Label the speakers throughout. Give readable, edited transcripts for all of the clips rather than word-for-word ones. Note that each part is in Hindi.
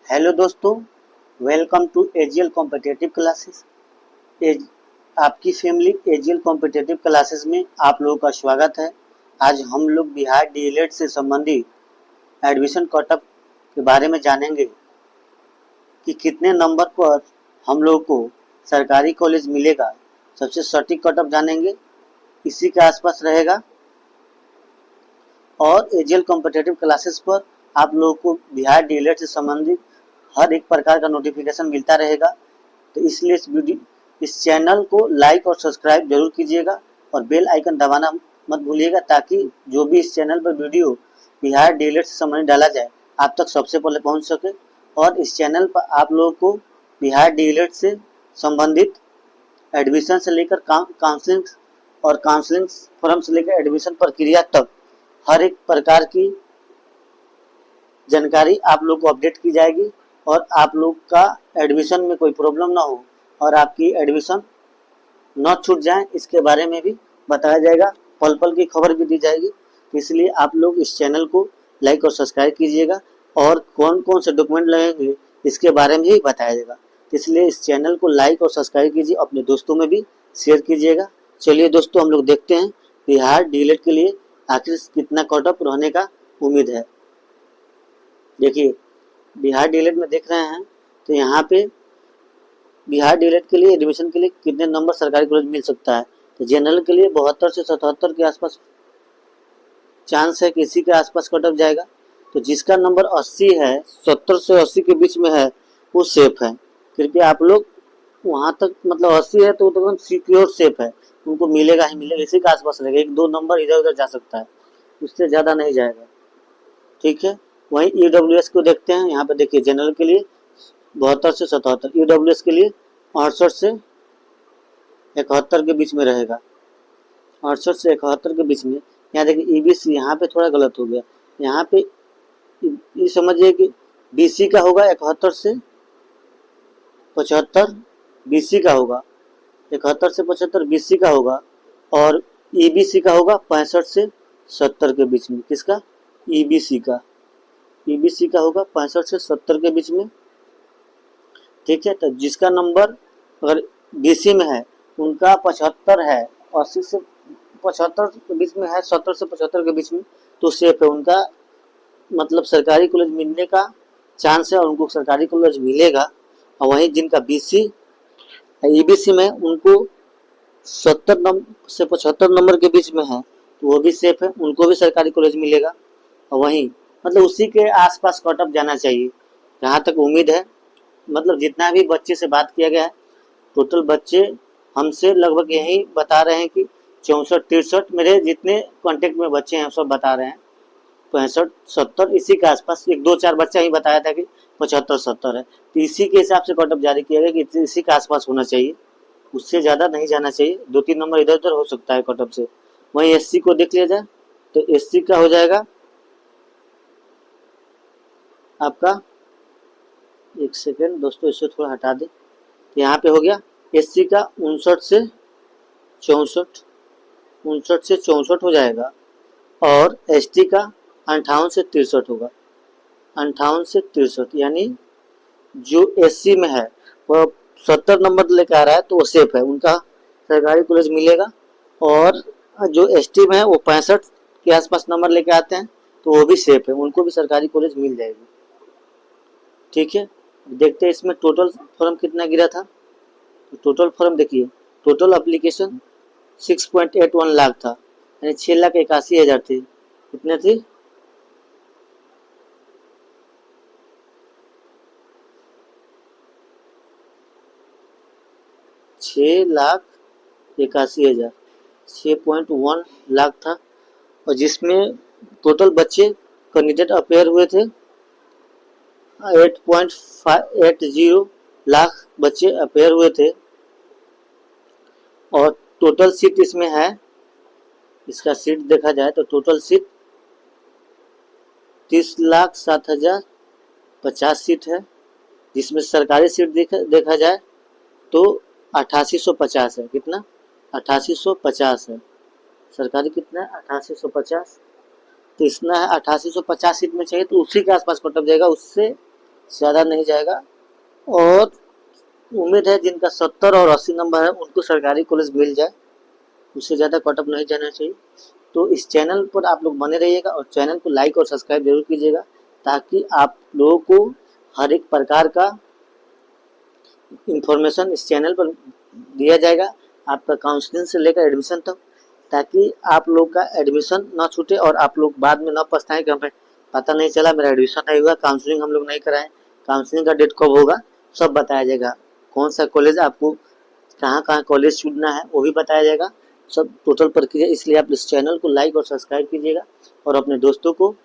Speaker 1: हेलो दोस्तों, welcome to AGL competitive classes. आपकी फैमिली एजीएल कॉम्पिटिटिव क्लासेस में आप लोगों का स्वागत है। आज हम लोग बिहार डीएलएड से संबंधित एडमिशन कटअप के बारे में जानेंगे कि कितने नंबर पर हम लोगों को सरकारी कॉलेज मिलेगा। सबसे सटीक कटअप जानेंगे, इसी के आसपास रहेगा। और एजीएल कॉम्पिटिटिव क्लासेस पर आप लोगों को बिहार डीएलएड से संबंधित हर एक प्रकार का नोटिफिकेशन मिलता रहेगा। तो इसलिए इस चैनल को लाइक और सब्सक्राइब जरूर कीजिएगा और बेल आइकन दबाना मत भूलिएगा, ताकि जो भी इस चैनल पर वीडियो बिहार डीएलएड से संबंधित डाला जाए आप तक सबसे पहले पहुंच सके। और इस चैनल पर आप लोगों को बिहार डीएलएड से संबंधित एडमिशन से लेकर काउंसलिंग फॉर्म से लेकर एडमिशन प्रक्रिया तक हर एक प्रकार की जानकारी आप लोग को अपडेट की जाएगी और आप लोग का एडमिशन में कोई प्रॉब्लम ना हो और आपकी एडमिशन न छूट जाए, इसके बारे में भी बताया जाएगा। पल पल की खबर भी दी जाएगी। इसलिए आप लोग इस चैनल को लाइक और सब्सक्राइब कीजिएगा और कौन कौन से डॉक्यूमेंट लगेंगे इसके बारे में भी बताया जाएगा। इसलिए इस चैनल को लाइक और सब्सक्राइब कीजिए, अपने दोस्तों में भी शेयर कीजिएगा। चलिए दोस्तों, हम लोग देखते हैं बिहार डीएलएड के लिए आखिर कितना कटअप रहने का उम्मीद है। देखिए, बिहार डीएलएड में देख रहे हैं तो यहाँ पे बिहार डीएलएड के लिए एडमिशन के लिए कितने नंबर सरकारी कॉलेज मिल सकता है। तो जनरल के लिए 72 से 77 के आसपास चांस है कि इसी के आसपास कटअप जाएगा। तो जिसका नंबर 80 है, 70 से 80 के बीच में है, वो सेफ है। कृपया आप लोग वहाँ तक, मतलब 80 है तो एकदम सिक्योर सेफ है, उनको मिलेगा ही मिलेगा। इसी के आसपास रहेगा, 1-2 नंबर इधर उधर जा सकता है, उससे ज़्यादा नहीं जाएगा। ठीक है, वहीं ईडब्ल्यूएस को देखते हैं। यहाँ पे देखिए, जनरल के लिए 72 से 77, ईडब्ल्यूएस के लिए 68 से 71 के बीच में रहेगा। 68 से 71 के बीच में। यहाँ देखिए ईबीसी, यहाँ पे थोड़ा गलत हो गया। यहाँ पे ये समझिए कि बीसी का होगा 71 से 75, बीसी का होगा 71 से 75, बीसी का होगा। और ईबीसी का होगा 65 से 70 के बीच में। किसका? ईबीसी का। ईबीसी का होगा 65 से 70 के बीच में। ठीक है, तो जिसका नंबर अगर बीसी में है उनका 75 है, 80 से 75 के बीच में है, 70 से 75 के बीच में, तो सेफ है। उनका मतलब सरकारी कॉलेज मिलने का चांस है और उनको सरकारी कॉलेज मिलेगा। और वहीं जिनका बीसी ईबीसी में उनको 70 से 75 नंबर के बीच में है, तो वो भी सेफ है, उनको भी सरकारी कॉलेज मिलेगा। और वहीं मतलब उसी के आसपास कटअप जाना चाहिए, जहाँ तक उम्मीद है। मतलब जितना भी बच्चे से बात किया गया है, टोटल बच्चे हमसे लगभग यही बता रहे हैं कि 64-63, मेरे जितने कांटेक्ट में बच्चे हैं सब बता रहे हैं 65-70 इसी के आसपास। 1-2-4 बच्चा ही बताया था कि 75-70 है। तो इसी के हिसाब से कटअप जारी किया गया कि इसी के आसपास होना चाहिए, उससे ज़्यादा नहीं जाना चाहिए। 2-3 नंबर इधर उधर हो सकता है कटअप से। वहीं एससी को देख लिया जाए तो एससी का हो जाएगा आपका, एक सेकेंड दोस्तों, इससे थोड़ा हटा दें। यहाँ पे हो गया एससी का 59 से 64, 59 से 64 हो जाएगा। और एसटी का 58 से 63 होगा, 58 से 63। यानी जो एससी में है वो 70 नंबर लेकर आ रहा है तो वो सेफ है, उनका सरकारी कॉलेज मिलेगा। और जो एसटी में है वो 65 के आसपास नंबर लेके आते हैं तो वो भी सेफ है, उनको भी सरकारी कॉलेज मिल जाएगी। ठीक है, देखते हैं इसमें टोटल फॉर्म कितना गिरा था। तो टोटल फॉर्म देखिए, टोटल एप्लीकेशन 6.81 लाख था, यानी 6,81,000 थी। कितने थी? 6,81,000, 6.1 लाख था। और जिसमें टोटल बच्चे कैंडिडेट अपेयर हुए थे 8.80 लाख बच्चे अपेयर हुए थे। और टोटल सीट इसमें है, इसका सीट देखा जाए तो टोटल सीट 30,07,050 सीट है, जिसमें सरकारी सीट देखा जाए तो 8850 है। कितना? 8850 है। सरकारी कितना है? 8850। तो इतना है, 8850 सीट में चाहिए तो उसी के आसपास कटअप जाएगा, उससे ज़्यादा नहीं जाएगा। और उम्मीद है जिनका 70 और 80 नंबर है उनको सरकारी कॉलेज मिल जाए, उससे ज़्यादा कट ऑफ नहीं जाना चाहिए। तो इस चैनल पर आप लोग बने रहिएगा और चैनल को लाइक और सब्सक्राइब जरूर कीजिएगा, ताकि आप लोगों को हर एक प्रकार का इंफॉर्मेशन इस चैनल पर दिया जाएगा, आपका काउंसलिंग से लेकर एडमिशन तक, ताकि आप लोग का एडमिशन ना छूटे और आप लोग बाद में ना पछताएं कि हमें पता नहीं चला, मेरा एडमिशन नहीं हुआ, काउंसलिंग हम लोग नहीं कराएं। काउंसलिंग का डेट कब होगा सब बताया जाएगा, कौन सा कॉलेज आपको कहाँ कहाँ कॉलेज चुनना है वो भी बताया जाएगा, सब टोटल प्रक्रिया। इसलिए आप इस चैनल को लाइक और सब्सक्राइब कीजिएगा और अपने दोस्तों को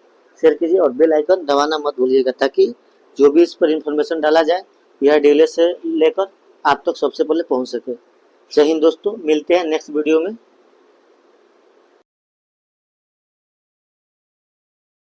Speaker 1: शेयर कीजिए और बेल आइकन दबाना मत भूलिएगा, ताकि जो भी इस पर इंफॉर्मेशन डाला जाए यह डीएलएड से लेकर आप तक सबसे पहले पहुंच सके। जय हिंद दोस्तों, मिलते हैं नेक्स्ट वीडियो में।